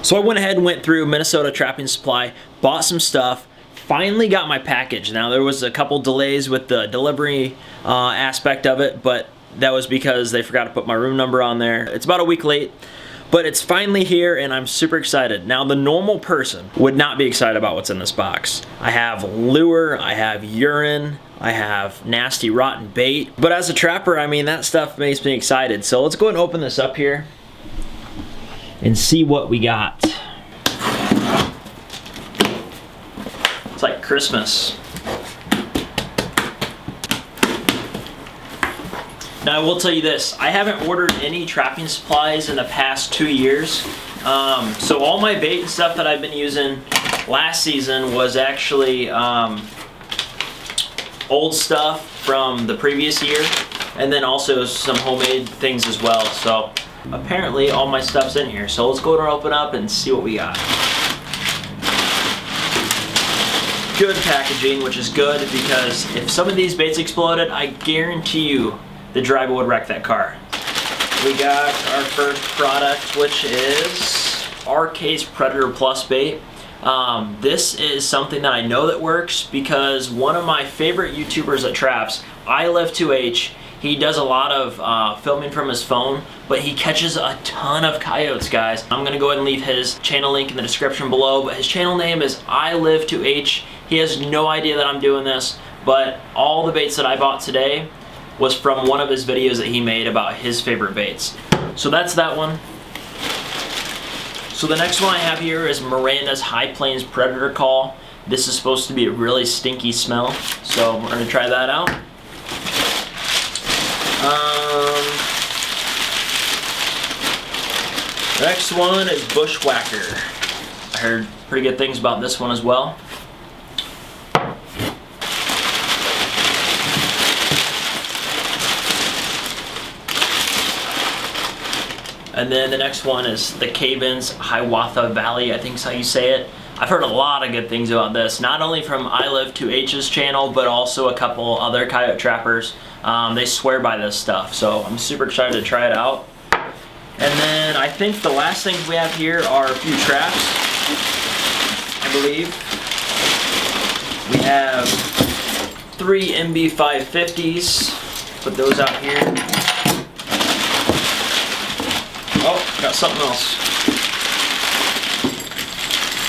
So I went ahead and went through Minnesota Trapping Supply, bought some stuff, finally got my package. Now there was a couple delays with the delivery aspect of it, but that was because they forgot to put my room number on there. It's about a week late, but it's finally here and I'm super excited. Now the normal person would not be excited about what's in this box. I have lure, I have urine, I have nasty rotten bait, but as a trapper, I mean, that stuff makes me excited. So let's go ahead and open this up here and see what we got. It's like Christmas. Now I will tell you this, I haven't ordered any trapping supplies in the past 2 years. So all my bait and stuff that I've been using last season was actually old stuff from the previous year, and then also some homemade things as well. So apparently all my stuff's in here. So let's go ahead and open up and see what we got. Good packaging, which is good because if some of these baits exploded, I guarantee you the driver would wreck that car. We got our first product, which is RK's Predator Plus bait. This is something that I know that works because one of my favorite YouTubers that traps, I-Live2H, he does a lot of filming from his phone, but he catches a ton of coyotes, guys. I'm gonna go ahead and leave his channel link in the description below, but his channel name is I-Live2H. He has no idea that I'm doing this, but all the baits that I bought today was from one of his videos that he made about his favorite baits. So that's that one. So the next one I have here is Miranda's High Plains Predator Call. This is supposed to be a really stinky smell, so we're gonna try that out. Next one is Bushwhacker. I heard pretty good things about this one as well. And then the next one is the Caven's Hiawatha Valley, I think is how you say it. I've heard a lot of good things about this, not only from I-Live2H's channel, but also a couple other coyote trappers. They swear by this stuff, so I'm super excited to try it out. And then I think the last things we have here are a few traps, I believe. We have 3 MB550s. Put those out here. Oh, got something else.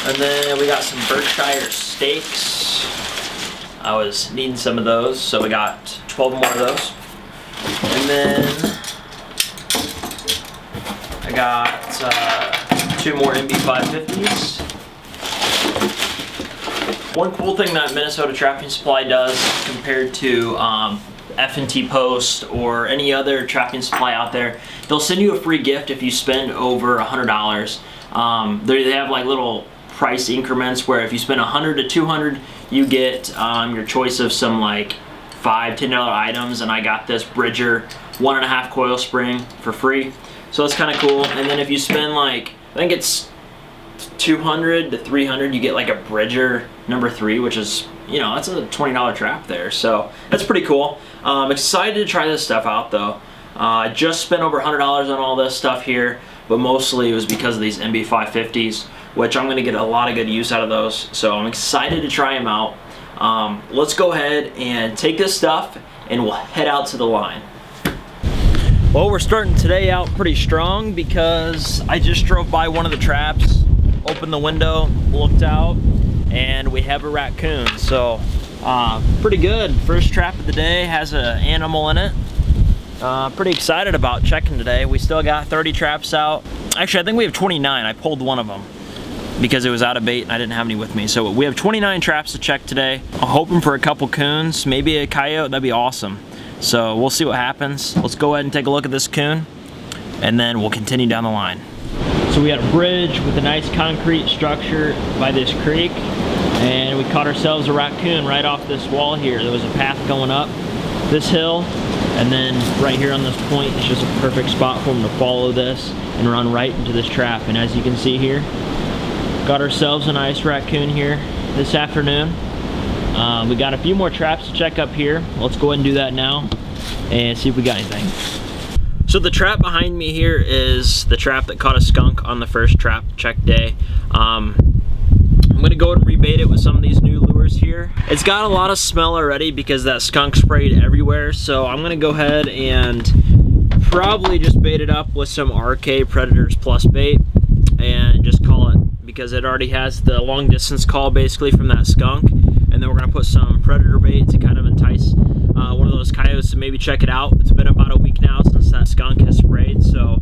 And then we got some Berkshire steaks. I was needing some of those, so we got 12 more of those. And then I got 2 more MB550s. One cool thing that Minnesota Trapping Supply does compared to F&T Post or any other trapping supply out there, they'll send you a free gift if you spend over $100. They have like little price increments where if you spend $100 to $200, you get your choice of some like $5–10 items, and I got this Bridger 1.5 coil spring for free. So that's kind of cool. And then if you spend like, I think it's $200 to $300, you get like a Bridger number 3, which is, you know, that's a $20 trap there. So that's pretty cool. I'm excited to try this stuff out though. I just spent over $100 on all this stuff here, but mostly it was because of these MB550s, which I'm gonna get a lot of good use out of those. So I'm excited to try them out. Let's go ahead and take this stuff and we'll head out to the line. Well, we're starting today out pretty strong because I just drove by one of the traps, opened the window, looked out, and we have a raccoon. So pretty good. First trap of the day has an animal in it. Pretty excited about checking today. We still got 30 traps out. Actually, I think we have 29. I pulled one of them because it was out of bait and I didn't have any with me. So we have 29 traps to check today. I'm hoping for a couple coons, maybe a coyote. That'd be awesome. So we'll see what happens. Let's go ahead and take a look at this coon and then we'll continue down the line. So we had a bridge with a nice concrete structure by this creek, and we caught ourselves a raccoon right off this wall here. There was a path going up this hill, and then right here on this point, it's just a perfect spot for him to follow this and run right into this trap. And as you can see here, got ourselves a nice raccoon here this afternoon. We got a few more traps to check up here. Let's go ahead and do that now and see if we got anything. So So the trap behind me here is the trap that caught a skunk on the first trap check day. I'm gonna go and rebait it with some of these new lures here. It's got a lot of smell already because that skunk sprayed everywhere, so I'm gonna go ahead and probably just bait it up with some RK Predators Plus bait and just call it, because it already has the long distance call basically from that skunk. And then we're gonna put some predator bait to kind of entice one of those coyotes to maybe check it out. It's been about a week now since that skunk has sprayed, so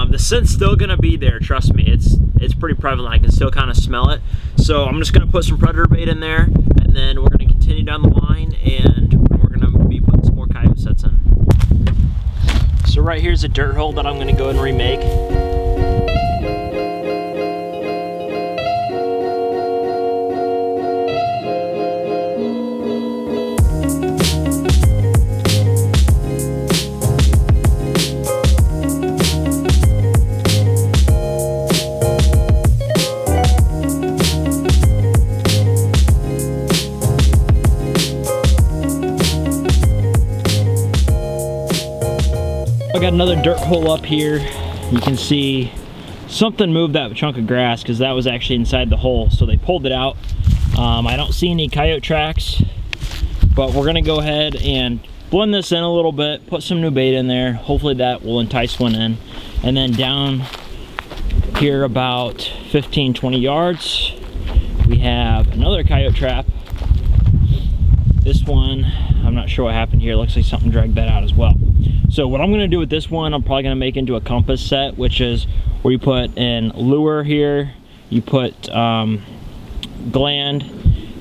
the scent's still gonna be there, trust me. It's pretty prevalent, I can still kind of smell it. So I'm just gonna put some predator bait in there, and then we're gonna continue down the line, and we're gonna be putting some more coyote sets in. So right here's a dirt hole that I'm gonna go ahead and remake. I got another dirt hole up here. You can see something moved that chunk of grass because that was actually inside the hole, so they pulled it out. I don't see any coyote tracks, but we're gonna go ahead and blend this in a little bit, put some new bait in there. Hopefully that will entice one in. And then down here about 15-20 yards, we have another coyote trap. This one, I'm not sure what happened here. It looks like something dragged that out as well. So what I'm gonna do with this one, I'm probably gonna make into a compass set, which is where you put in lure here, you put gland,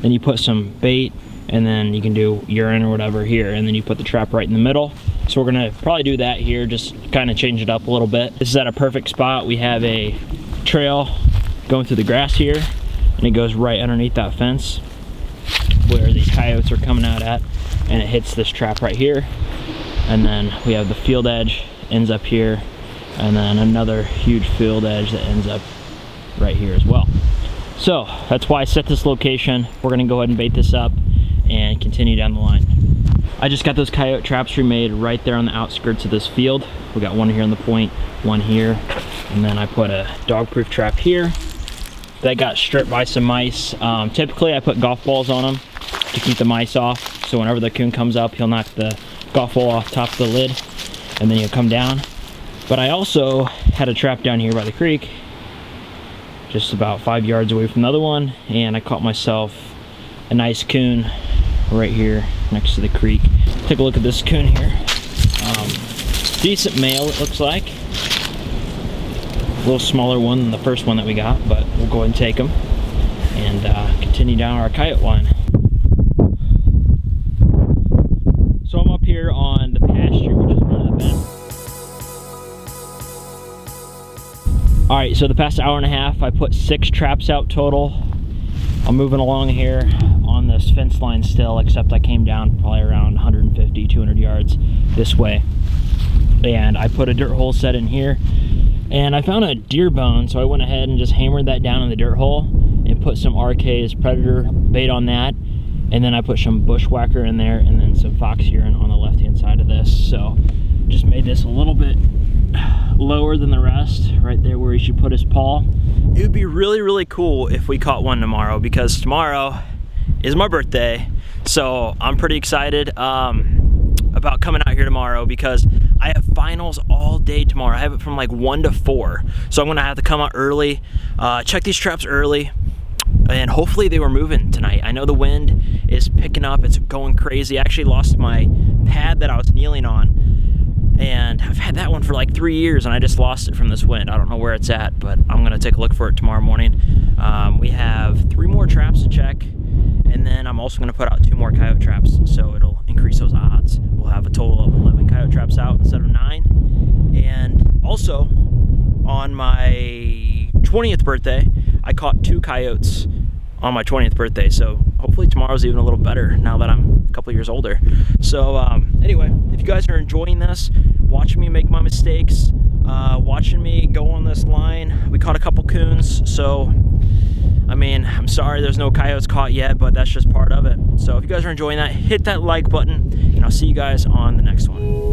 then you put some bait, and then you can do urine or whatever here, and then you put the trap right in the middle. So we're gonna probably do that here, just kind of change it up a little bit. This is at a perfect spot. We have a trail going through the grass here, and it goes right underneath that fence where these coyotes are coming out at, and it hits this trap right here. And then we have the field edge ends up here, and then another huge field edge that ends up right here as well. So that's why I set this location. We're gonna go ahead and bait this up and continue down the line. I just got those coyote traps remade right there on the outskirts of this field. We got one here on the point, one here, and then I put a dog-proof trap here. That got stripped by some mice. Typically I put golf balls on them to keep the mice off, so whenever the coon comes up, he'll knock the golf ball off top of the lid, and then he'll come down. But I also had a trap down here by the creek, just about 5 yards away from the other one, and I caught myself a nice coon right here next to the creek. Take a look at this coon here. Decent male, it looks like. A little smaller one than the first one that we got, but we'll go ahead and take him and continue down our coyote line. So I'm up here on the pasture, which is one of the best. All right, so the past hour and a half, I put 6 traps out total. I'm moving along here on this fence line still, except I came down probably around 150, 200 yards this way. And I put a dirt hole set in here, and I found a deer bone, so I went ahead and just hammered that down in the dirt hole and put some RK's Predator bait on that. And then I put some bushwhacker in there, and then some fox urine on the left-hand side of this. So just made this a little bit lower than the rest, right there where he should put his paw. It would be really, really cool if we caught one tomorrow, because tomorrow is my birthday. So I'm pretty excited about coming out here tomorrow, because I have finals all day tomorrow. I have it from like 1 to 4. So I'm gonna have to come out early, check these traps early, and hopefully they were moving tonight. I know the wind is picking up, it's going crazy. I actually lost my pad that I was kneeling on, and I've had that one for like 3 years, and I just lost it from this wind. I don't know where it's at, but I'm gonna take a look for it tomorrow morning. We have 3 more traps to check, and then I'm also gonna put out 2 more coyote traps, so it'll increase those odds. We'll have a total of 11 coyote traps out instead of 9. And also, on my 20th birthday, I caught 2 coyotes on my 20th birthday, so hopefully tomorrow's even a little better now that I'm a couple years older. So anyway, if you guys are enjoying this, watching me make my mistakes, watching me go on this line, we caught a couple coons, so I mean, I'm sorry there's no coyotes caught yet, but that's just part of it. So if you guys are enjoying that, hit that like button, and I'll see you guys on the next one.